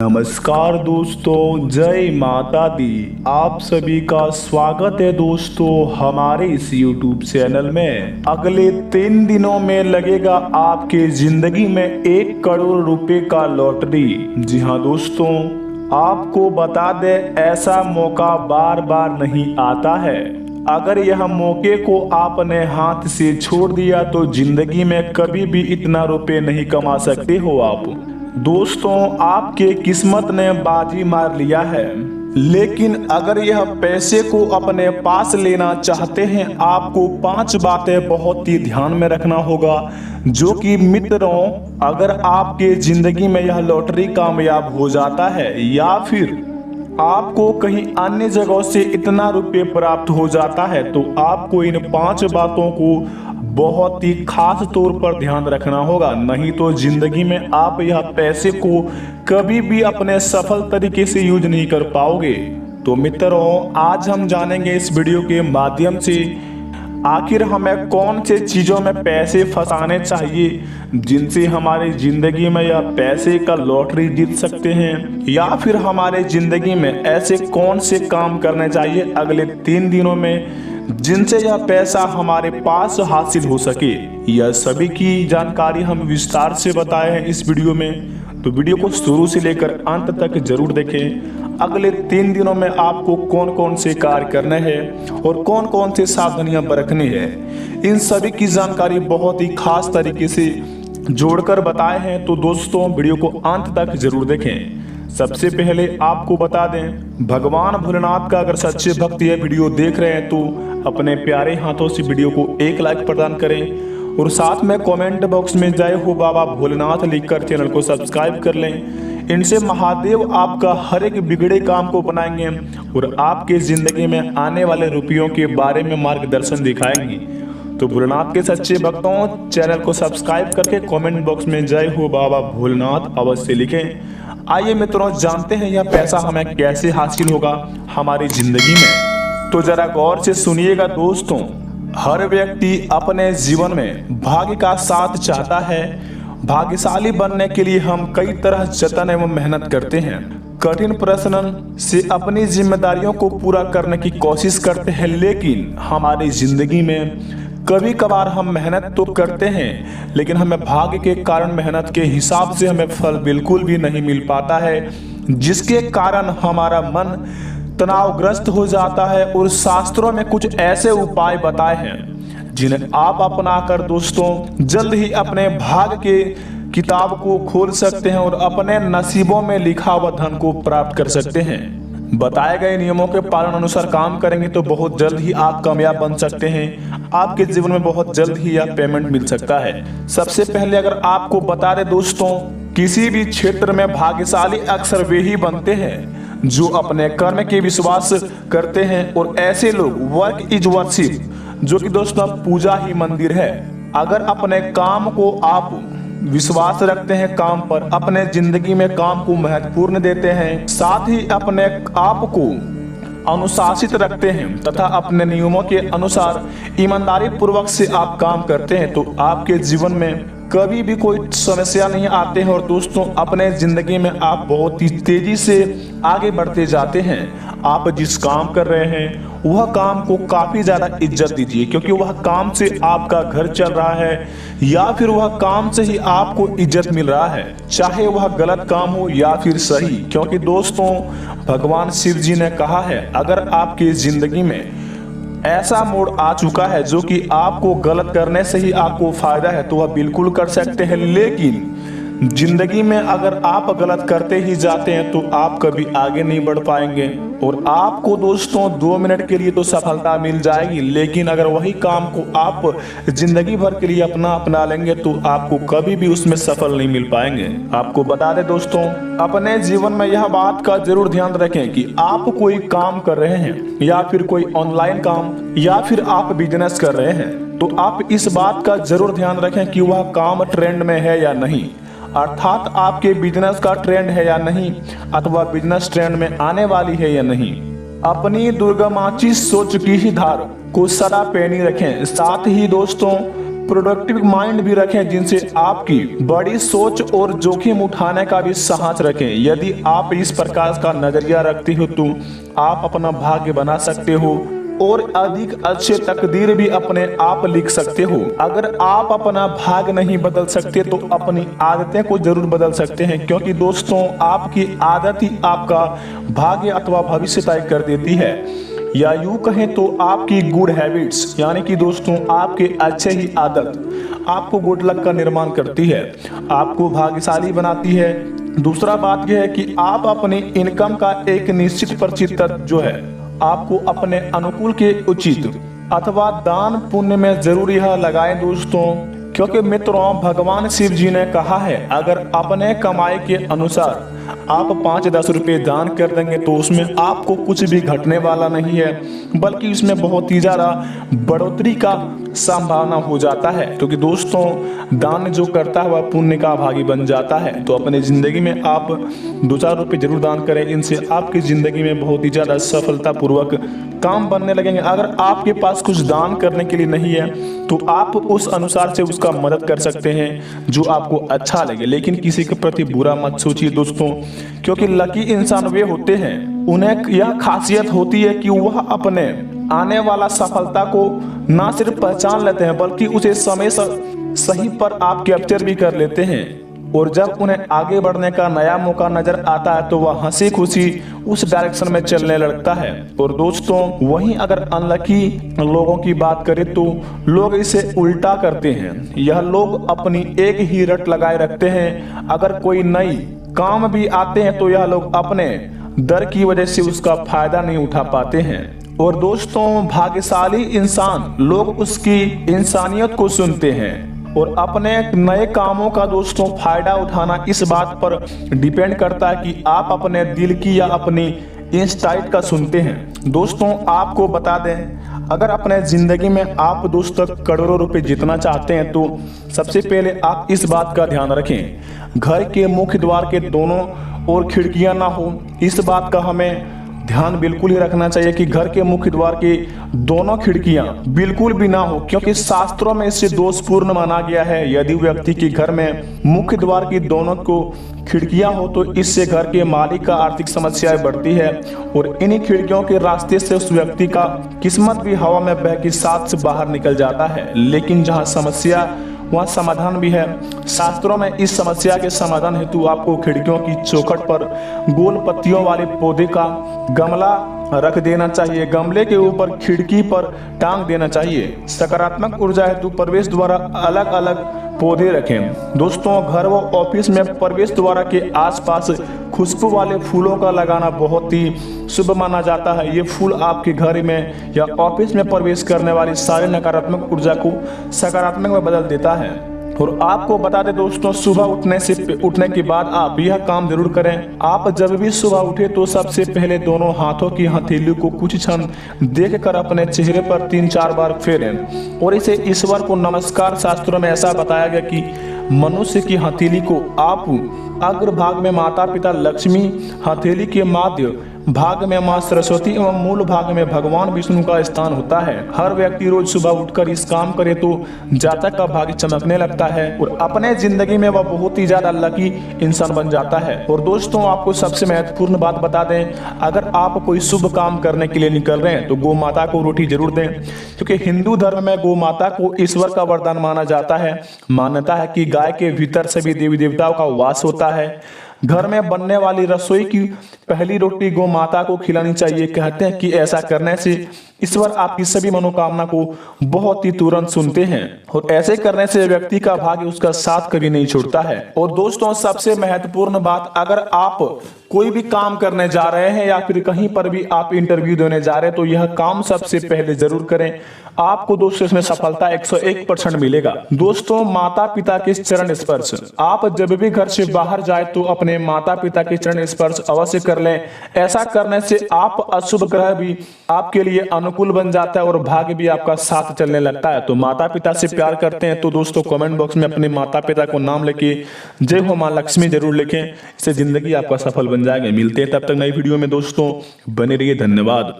नमस्कार दोस्तों, जय माता दी। आप सभी का स्वागत है दोस्तों हमारे इस YouTube चैनल में। अगले 3 दिनों में लगेगा आपके जिंदगी में 1 करोड़ रुपए का लॉटरी। जी हाँ दोस्तों, आपको बता दें, ऐसा मौका बार बार नहीं आता है। अगर यह मौके को आपने हाथ से छोड़ दिया तो जिंदगी में कभी भी इतना रुपए नहीं कमा सकते हो आप। दोस्तों, आपके किस्मत ने बाजी मार लिया है, लेकिन अगर यह पैसे को अपने पास लेना चाहते हैं, आपको 5 बातें बहुत ही ध्यान में रखना होगा। जो कि मित्रों, अगर आपके जिंदगी में यह लॉटरी कामयाब हो जाता है या फिर आपको कहीं अन्य जगहों से इतना रुपए प्राप्त हो जाता है, तो आपको इन 5 बातों को बहुत ही खास तौर पर ध्यान रखना होगा। नहीं तो जिंदगी में आप यह पैसे को कभी भी अपने सफल तरीके से यूज नहीं कर पाओगे। तो मित्रों, आज हम जानेंगे इस वीडियो के माध्यम से आखिर हमें कौन से चीजों में पैसे फंसाने चाहिए जिनसे हमारी जिंदगी में यह पैसे का लॉटरी जीत सकते हैं, या फिर हमारे जिंदगी में ऐसे कौन से काम करने चाहिए अगले 3 दिनों में जिनसे यह पैसा हमारे पास हासिल हो सके। यह सभी की जानकारी हम विस्तार से बताए हैं इस वीडियो में, तो वीडियो को शुरू से लेकर अंत तक जरूर देखें। अगले 3 दिनों में आपको कौन कौन से कार्य करने हैं और कौन कौन से सावधानियां बरतनी है, इन सभी की जानकारी बहुत ही खास तरीके से जोड़कर बताए हैं। तो दोस्तों, वीडियो को अंत तक जरूर देखें। सबसे पहले आपको बता दें, भगवान भोलेनाथ का अगर सच्चे भक्त यह वीडियो देख रहे हैं तो अपने प्यारे हाथों से वीडियो को 1 लाइक प्रदान करें और साथ में कमेंट बॉक्स में जय हो बाबा भोलेनाथ लिखकर चैनल को सब्सक्राइब कर लें। इनसे महादेव आपका हर एक बिगड़े काम को बनाएंगे और आपके जिंदगी में आने वाले रुपयों के बारे में मार्गदर्शन दिखाएंगे। तो भोलेनाथ के सच्चे भक्तों, चैनल को सब्सक्राइब करके कमेंट बॉक्स में जय हो बाबा भोलेनाथ अवश्य लिखें। आइए मित्रों, जानते हैं यह पैसा हमें कैसे हासिल होगा हमारी जिंदगी में। तो जरा गौर से सुनिएगा दोस्तों, हर व्यक्ति अपने जीवन में भाग्य का साथ चाहता है। भाग्यशाली बनने के लिए हम कई तरह जतन एवं मेहनत करते हैं, कठिन प्रश्न से अपनी जिम्मेदारियों को पूरा करने की कोशिश करते हैं, लेकिन हमारी जिंदगी में कभी कभार हम मेहनत तो करते हैं, लेकिन हमें भाग्य के कारण मेहनत के हिसाब से हमें फल बिल्कुल भी नहीं मिल पाता है, जिसके कारण हमारा मन तनावग्रस्त हो जाता है। और शास्त्रों में कुछ ऐसे उपाय बताए हैं जिन्हें आप अपनाकर दोस्तों जल्द ही अपने भाग्य के किताब को खोल सकते हैं और अपने नसीबों में लिखा हुआ धन को प्राप्त कर सकते हैं। बताए गए नियमों के पालन अनुसार काम करेंगे तो बहुत जल्द ही आप कामयाब बन सकते हैं। आपके जीवन में बहुत जल्द ही यह पेमेंट मिल सकता है। सबसे पहले अगर आपको बता दें दोस्तों, किसी भी क्षेत्र में भाग्यशाली अक्सर वे ही बनते हैं जो अपने कर्म के विश्वास करते हैं, और ऐसे लोग वर्क इज वर्शिप, जो कि दोस्तों पूजा ही मंदिर है। अगर अपने काम को आप विश्वास रखते हैं, काम पर अपने जिंदगी में काम को महत्वपूर्ण देते हैं, साथ ही अपने आप को अनुशासित रखते हैं तथा अपने नियमों के अनुसार ईमानदारी पूर्वक से आप काम करते हैं, तो आपके जीवन में कभी भी कोई समस्या नहीं आते हैं। और दोस्तों, अपने जिंदगी में आप बहुत ही तेजी से आगे बढ़ते जाते हैं। आप जिस काम कर रहे हैं वह काम को काफी ज्यादा इज्जत दीजिए, क्योंकि वह काम से आपका घर चल रहा है या फिर वह काम से ही आपको इज्जत मिल रहा है, चाहे वह गलत काम हो या फिर सही। क्योंकि दोस्तों, भगवान शिव जी ने कहा है, अगर आपकी जिंदगी में ऐसा मोड़ आ चुका है जो कि आपको गलत करने से ही आपको फायदा है, तो वह बिल्कुल कर सकते हैं, लेकिन जिंदगी में अगर आप गलत करते ही जाते हैं तो आप कभी आगे नहीं बढ़ पाएंगे। और आपको दोस्तों 2 मिनट के लिए तो सफलता मिल जाएगी, लेकिन अगर वही काम को आप जिंदगी भर के लिए अपना लेंगे तो आपको कभी भी उसमें सफल नहीं मिल पाएंगे। आपको बता दें दोस्तों, अपने जीवन में यह बात का जरूर ध्यान रखें कि आप कोई काम कर रहे हैं या फिर कोई ऑनलाइन काम या फिर आप बिजनेस कर रहे हैं, तो आप इस बात का जरूर ध्यान रखें कि वह काम ट्रेंड में है या नहीं, अर्थात आपके बिजनेस का ट्रेंड है या नहीं, अथवा बिजनेस ट्रेंड में आने वाली है या नहीं। अपनी दुर्गमाची सोच की ही धार को सदा पैनी रखें। साथ ही दोस्तों, प्रोडक्टिव माइंड भी रखें, जिनसे आपकी बड़ी सोच और जोखिम उठाने का भी साहस रखें। यदि आप इस प्रकार का नजरिया रखते हो तो आप अपना भाग्य बना सकते हो और अधिक अच्छे तकदीर भी अपने आप लिख सकते हो। अगर आप अपना भाग्य नहीं बदल सकते तो अपनी आदतें को जरूर बदल सकते हैं, क्योंकि दोस्तों आपकी आदत ही आपका भाग्य अथवा भविष्य तय कर देती है। या यूं कहें तो आपकी गुड हैबिट्स यानी कि दोस्तों आपके अच्छे ही आदत आपको गुड लक का निर्माण करती है, आपको भाग्यशाली बनाती है। दूसरा बात यह है कि आप अपनी इनकम का एक निश्चित प्रतिशत जो है आपको अपने अनुकूल के उचित अथवा दान पुण्य में जरूर यह लगाएं दोस्तों, क्योंकि मित्रों भगवान शिव जी ने कहा है अगर अपने कमाई के अनुसार आप 5-10 रुपए दान कर देंगे तो उसमें आपको कुछ भी घटने वाला नहीं है, बल्कि इसमें बहुत ही ज्यादा बढ़ोतरी का संभावना हो जाता है। क्योंकि दोस्तों दान जो करता है वह पुण्य का भागी बन जाता है। तो अपनी जिंदगी में आप 2-4 रुपए जरूर दान करें, इनसे आपकी जिंदगी में बहुत ही ज्यादा सफलता पूर्वक काम बनने लगेंगे। अगर आपके पास कुछ दान करने के लिए नहीं है तो आप उस अनुसार से उसका मदद कर सकते हैं जो आपको अच्छा लगे, लेकिन किसी के प्रति बुरा मत सोचिए दोस्तों, क्योंकि लकी इंसान वे होते हैं उन्हें यह खासियत होती है कि वह अपने आने वाला सफलता को ना सिर्फ पहचान लेते हैं बल्कि उसे समय सही पर आप कैप्चर भी कर लेते हैं। और जब उन्हें आगे बढ़ने का नया मौका नजर आता है तो वह हंसी खुशी उस डायरेक्शन में चलने लगता है। और दोस्तों वहीं अगर अनलकी लोगों की बात करें तो लोग इसे उल्टा करते हैं। यह लोग अपनी एक ही रट लगाए रखते हैं, अगर कोई नई काम भी आते हैं तो यह लोग अपने डर की वजह से उसका फायदा नहीं उठा पाते हैं। और दोस्तों भाग्यशाली इंसान लोग उसकी इंसानियत को सुनते हैं और अपने नए कामों का दोस्तों फायदा उठाना इस बात पर डिपेंड करता है कि आप अपने दिल की या अपनी इंस्टाइट का सुनते हैं। दोस्तों आपको बता दें अगर अपने जिंदगी में आप दोस्तों करोड़ों रुपए जीतना चाहते हैं तो सबसे पहले आप इस बात का ध्यान रखें घर के मुख्य द्वार के दोनों ओर खिड़कियां ना हो। इस बात का हमें ध्यान बिल्कुल ही रखना चाहिए कि घर के मुख्य द्वार के दोनों खिड़कियां बिल्कुल भी ना हो, क्योंकि शास्त्रों में इसे दोषपूर्ण माना गया है। यदि व्यक्ति के घर में मुख्य द्वार की दोनों को खिड़कियां हो तो इससे घर के मालिक का आर्थिक समस्याएं बढ़ती है और इन्हीं खिड़कियों के रास्ते से उस व्यक्ति का किस्मत भी हवा में बह के साथ से बाहर निकल जाता है। लेकिन जहां समस्या वहाँ समाधान भी है। शास्त्रों में इस समस्या के समाधान हेतु आपको खिड़कियों की चौखट पर गोल पत्तियों वाले पौधे का गमला रख देना चाहिए, गमले के ऊपर खिड़की पर टांग देना चाहिए। सकारात्मक ऊर्जा हेतु प्रवेश द्वारा अलग अलग पौधे रखें। दोस्तों घर व ऑफिस में प्रवेश द्वार के आसपास खुशबू वाले फूलों का लगाना बहुत ही शुभ माना जाता है। ये फूल आपके घर में या ऑफिस में प्रवेश करने वाली सारी नकारात्मक ऊर्जा को सकारात्मक में बदल देता है। और आपको बता दें दोस्तों सुबह उठने के बाद आप यह काम जरूर करें। आप जब भी सुबह उठे तो सबसे पहले दोनों हाथों की हथेली को कुछ क्षण देखकर अपने चेहरे पर 3-4 बार फेरें और इसे ईश्वर को नमस्कार। शास्त्रों में ऐसा बताया गया कि मनुष्य की हथेली को आप अग्रभाग में माता पिता लक्ष्मी, हथेली के मध्य भाग में मां सरस्वती एवं मूल भाग में भगवान विष्णु का स्थान होता है। हर व्यक्ति रोज सुबह उठकर इस काम करे तो जातक का भाग्य चमकने लगता है और अपने जिंदगी में वह बहुत ही ज्यादा लकी इंसान बन जाता है। और दोस्तों आपको सबसे महत्वपूर्ण बात बता दें, अगर आप कोई शुभ काम करने के लिए निकल रहे हैं तो गौ माता को रोटी जरूर दें, क्योंकि हिंदू धर्म में गौ माता को ईश्वर का वरदान माना जाता है। मान्यता है कि गाय के भीतर सभी देवी देवताओं का वास होता है। घर में बनने वाली रसोई की पहली रोटी गौ माता को खिलानी चाहिए। कहते हैं कि ऐसा करने से ईश्वर आपकी सभी मनोकामना को बहुत ही तुरंत सुनते हैं और ऐसे करने से व्यक्ति का भाग्य उसका साथ कभी नहीं छोड़ता है। और दोस्तों सबसे महत्वपूर्ण बात, अगर आप कोई भी काम करने जा रहे हैं या फिर कहीं पर भी आप इंटरव्यू देने जा रहे हैं तो यह काम सबसे पहले जरूर करें। आपको दोस्तों इसमें सफलता 101% मिलेगा। दोस्तों माता पिता के चरण स्पर्श, आप जब भी घर से बाहर जाए तो अपने माता पिता के चरण स्पर्श अवश्य कर लें। ऐसा करने से आप अशुभ ग्रह भी आपके लिए अनुकूल बन जाता है और भाग्य भी आपका साथ चलने लगता है। तो माता पिता से प्यार करते हैं तो दोस्तों कमेंट बॉक्स में अपने माता पिता को नाम लेके जय हो मां लक्ष्मी जरूर लिखें, इससे जिंदगी आपका सफल बन जाएगा। मिलते हैं तब तक नई वीडियो में दोस्तों, बने रहिए। धन्यवाद।